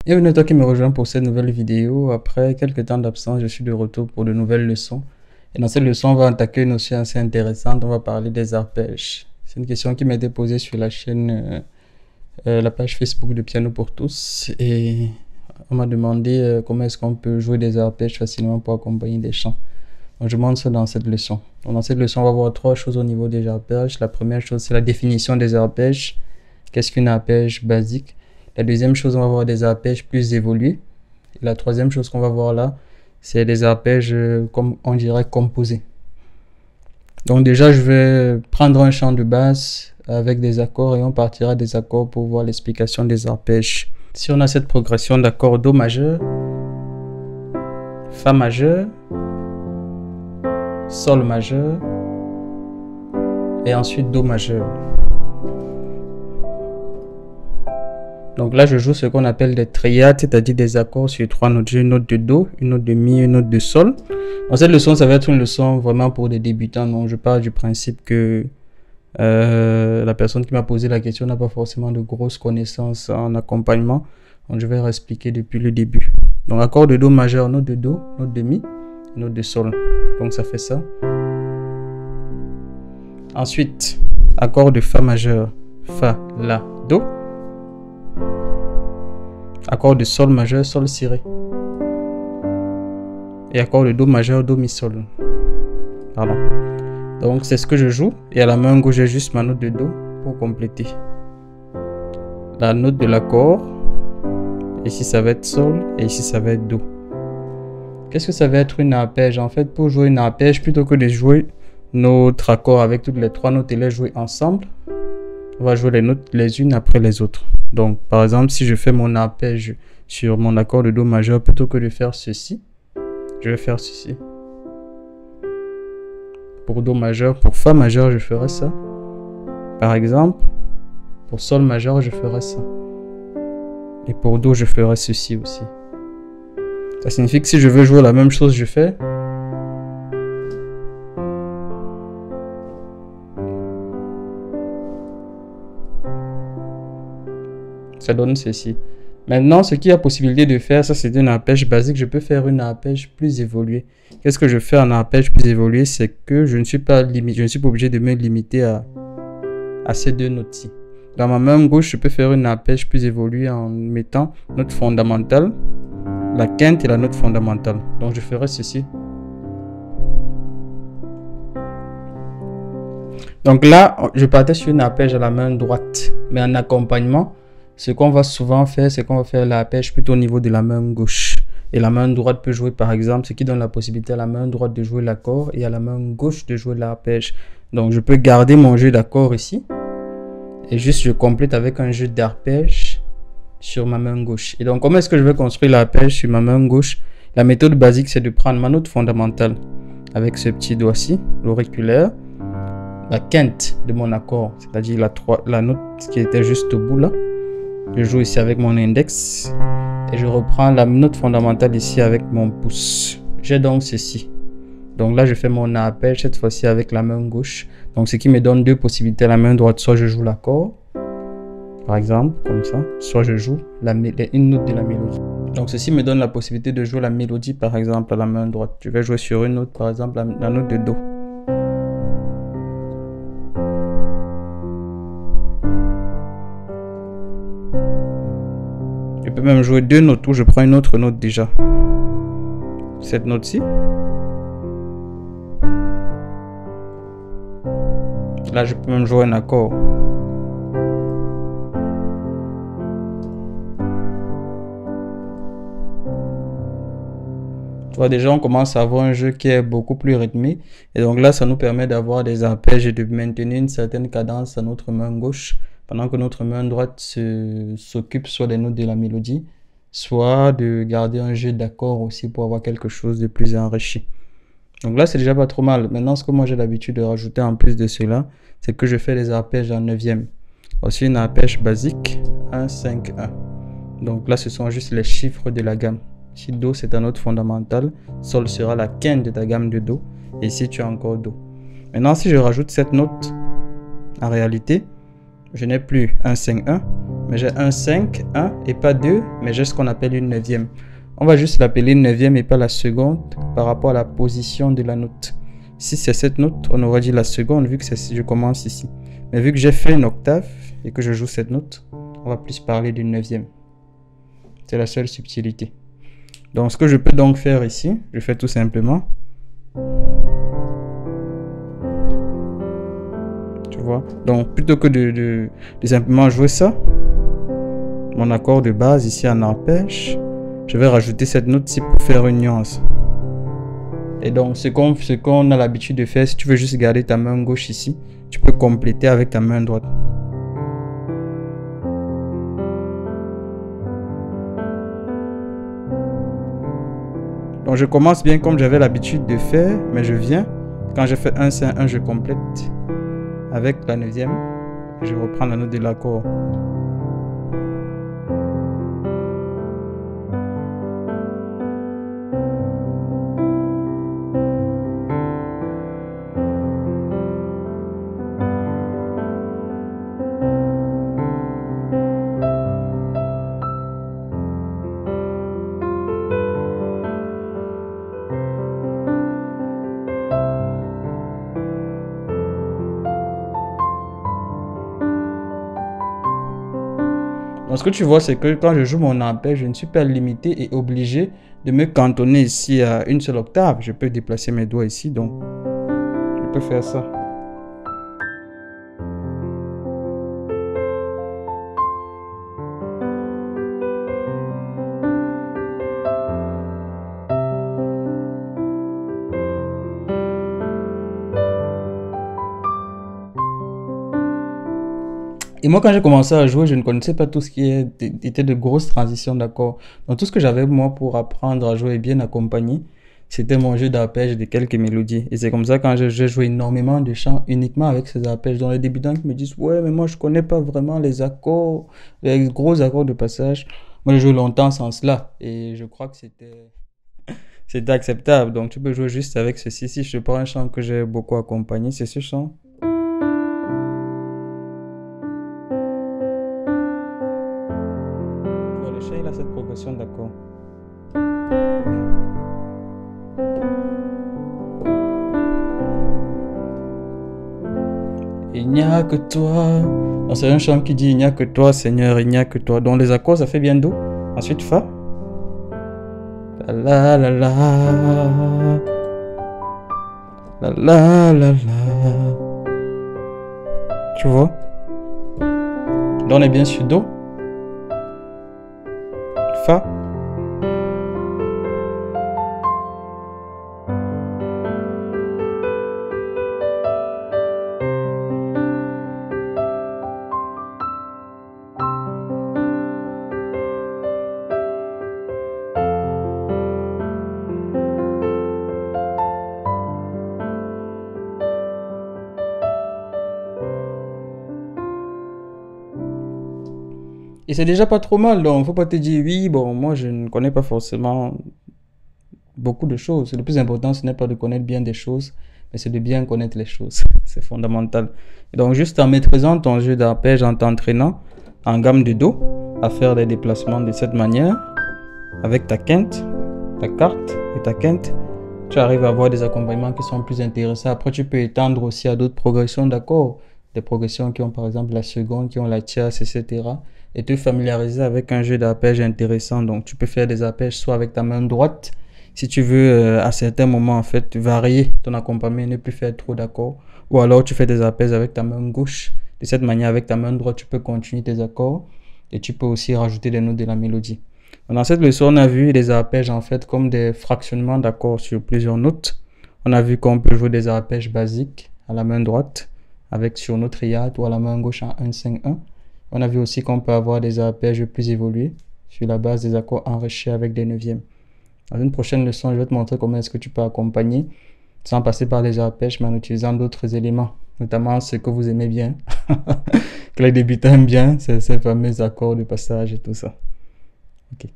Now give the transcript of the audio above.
Bienvenue à toi qui me rejoins pour cette nouvelle vidéo. Après quelques temps d'absence, je suis de retour pour de nouvelles leçons. Et dans cette leçon, on va attaquer une notion assez intéressante. On va parler des arpèges. C'est une question qui m'a été posée sur la chaîne, la page Facebook de Piano pour tous. Et on m'a demandé comment est-ce qu'on peut jouer des arpèges facilement pour accompagner des chants. Donc, je montre ça dans cette leçon. Donc, dans cette leçon, on va voir trois choses au niveau des arpèges. La première chose, c'est la définition des arpèges. Qu'est-ce qu'un arpège basique? La deuxième chose, on va voir des arpèges plus évolués. Et la troisième chose qu'on va voir là, c'est des arpèges, comme on dirait, composés. Donc déjà, je vais prendre un chant de basse avec des accords et on partira des accords pour voir l'explication des arpèges. Si on a cette progression d'accords Do majeur, Fa majeur, Sol majeur et ensuite Do majeur. Donc là, je joue ce qu'on appelle des triades, c'est-à-dire des accords sur trois notes. J'ai une note de Do, une note de Mi, une note de Sol. Dans cette leçon, ça va être une leçon vraiment pour des débutants. Donc je pars du principe que la personne qui m'a posé la question n'a pas forcément de grosses connaissances en accompagnement. Donc je vais réexpliquer depuis le début. Donc accord de Do majeur, note de Do, note de Mi, note de Sol. Donc ça fait ça. Ensuite, accord de Fa majeur, Fa, La, Do. Accord de Sol majeur, Sol ciré. Et accord de Do majeur, Do mi Sol. Pardon. Donc c'est ce que je joue. Et à la main gauche, j'ai juste ma note de Do pour compléter. La note de l'accord. Ici ça va être Sol et ici ça va être Do. Qu'est-ce que ça va être une arpège? En fait, pour jouer une arpège, plutôt que de jouer notre accord avec toutes les trois notes et les jouer ensemble, on va jouer les notes les unes après les autres. Donc, par exemple, si je fais mon arpège sur mon accord de Do majeur, plutôt que de faire ceci, je vais faire ceci. Pour Do majeur, pour Fa majeur, je ferai ça. Par exemple, pour Sol majeur, je ferai ça. Et pour Do, je ferai ceci aussi. Ça signifie que si je veux jouer la même chose, je fais. Ça donne ceci. Maintenant, ce qu'il y a possibilité de faire, ça c'est une arpège basique. Je peux faire une arpège plus évoluée. Qu'est-ce que je fais en arpège plus évoluée? C'est que je ne suis pas obligé de me limiter à ces deux notes-ci. Dans ma main gauche, je peux faire une arpège plus évoluée en mettant note fondamentale, la quinte et la note fondamentale. Donc je ferai ceci. Donc là, je partais sur une arpège à la main droite. Mais en accompagnement, ce qu'on va souvent faire, c'est qu'on va faire l'arpège plutôt au niveau de la main gauche. Et la main droite peut jouer par exemple, ce qui donne la possibilité à la main droite de jouer l'accord et à la main gauche de jouer l'arpège. Donc je peux garder mon jeu d'accord ici. Et juste je complète avec un jeu d'arpège sur ma main gauche. Et donc comment est-ce que je vais construire l'arpège sur ma main gauche? La méthode basique, c'est de prendre ma note fondamentale avec ce petit doigt-ci, l'auriculaire, la quinte de mon accord, c'est-à-dire la note qui était juste au bout là. Je joue ici avec mon index et je reprends la note fondamentale ici avec mon pouce. J'ai donc ceci. Donc là, je fais mon arpège cette fois-ci avec la main gauche. Donc ce qui me donne deux possibilités à la main droite. Soit je joue l'accord, par exemple, comme ça. Soit je joue une note de la mélodie. Donc ceci me donne la possibilité de jouer la mélodie, par exemple, à la main droite. Je vais jouer sur une note, par exemple, la note de Do. Je peux même jouer deux notes où je prends une autre note déjà. Cette note-ci. Là, je peux même jouer un accord. Tu vois, déjà, on commence à avoir un jeu qui est beaucoup plus rythmé. Et donc là, ça nous permet d'avoir des arpèges et de maintenir une certaine cadence à notre main gauche, pendant que notre main droite s'occupe soit des notes de la mélodie, soit de garder un jeu d'accords aussi pour avoir quelque chose de plus enrichi. Donc là, c'est déjà pas trop mal. Maintenant, ce que moi j'ai l'habitude de rajouter en plus de cela, c'est que je fais des arpèges en neuvième. Aussi une arpège basique, 1, 5, 1. Donc là, ce sont juste les chiffres de la gamme. Si Do, c'est ta note fondamentale, Sol sera la quinte de ta gamme de Do. Et ici, tu as encore Do. Maintenant, si je rajoute cette note, en réalité, je n'ai plus 1, 5, 1, mais j'ai un 5, 1 et pas 2, mais j'ai ce qu'on appelle une neuvième. On va juste l'appeler une neuvième et pas la seconde par rapport à la position de la note. Si c'est cette note, on aurait dit la seconde vu que je commence ici. Mais vu que j'ai fait une octave et que je joue cette note, on va plus parler d'une neuvième. C'est la seule subtilité. Donc ce que je peux donc faire ici, je fais tout simplement. Tu vois? Donc plutôt que de simplement jouer ça, mon accord de base ici en arpège, je vais rajouter cette note-ci pour faire une nuance. Et donc ce qu'on a l'habitude de faire, si tu veux juste garder ta main gauche ici, tu peux compléter avec ta main droite. Donc je commence bien comme j'avais l'habitude de faire, mais je viens, quand je fais un 5, 1, je complète avec la neuvième, je reprends la note de l'accord. Donc, ce que tu vois, c'est que quand je joue mon arpège, je ne suis pas limité et obligé de me cantonner ici à une seule octave. Je peux déplacer mes doigts ici, donc je peux faire ça. Et moi, quand j'ai commencé à jouer, je ne connaissais pas tout ce qui était de grosses transitions d'accords. Donc, tout ce que j'avais, moi, pour apprendre à jouer bien accompagné, c'était mon jeu d'arpège de quelques mélodies. Et c'est comme ça, quand j'ai joué énormément de chants uniquement avec ces arpèges, dont les débutants qui me disent, ouais, mais moi, je connais pas vraiment les accords, les gros accords de passage. Moi, j'ai joué longtemps sans cela. Et je crois que c'était acceptable. Donc, tu peux jouer juste avec ceci. Si je prends un chant que j'ai beaucoup accompagné, c'est ce chant. Il a cette progression d'accord. Il n'y a que toi. C'est un chant qui dit il n'y a que toi, Seigneur, il n'y a que toi. Donc les accords, ça fait bien Do. Ensuite Fa. La la la. La la la la. Tu vois? Donc on est bien sur Do. Fa. Et c'est déjà pas trop mal, donc faut pas te dire oui, bon, moi je ne connais pas forcément beaucoup de choses. Le plus important, ce n'est pas de connaître bien des choses, mais c'est de bien connaître les choses. C'est fondamental. Et donc juste en maîtrisant ton jeu d'arpège, en t'entraînant en gamme de Do, à faire des déplacements de cette manière, avec ta quinte, ta quarte et ta quinte, tu arrives à avoir des accompagnements qui sont plus intéressants. Après, tu peux étendre aussi à d'autres progressions d'accords, des progressions qui ont par exemple la seconde, qui ont la tierce, etc. Et te familiariser avec un jeu d'arpège intéressant. Donc, tu peux faire des arpèges soit avec ta main droite, si tu veux à certains moments en fait varier ton accompagnement et ne plus faire trop d'accords, ou alors tu fais des arpèges avec ta main gauche. De cette manière, avec ta main droite, tu peux continuer tes accords et tu peux aussi rajouter des notes de la mélodie. Dans cette leçon, on a vu les arpèges en fait comme des fractionnements d'accords sur plusieurs notes. On a vu qu'on peut jouer des arpèges basiques à la main droite avec sur notre triade ou à la main gauche en 1-5-1. On a vu aussi qu'on peut avoir des arpèges plus évolués sur la base des accords enrichis avec des neuvièmes. Dans une prochaine leçon, je vais te montrer comment est-ce que tu peux accompagner sans passer par les arpèges, mais en utilisant d'autres éléments, notamment ce que vous aimez bien, que les débutants aiment bien, c'est ces fameux accords de passage et tout ça. Ok.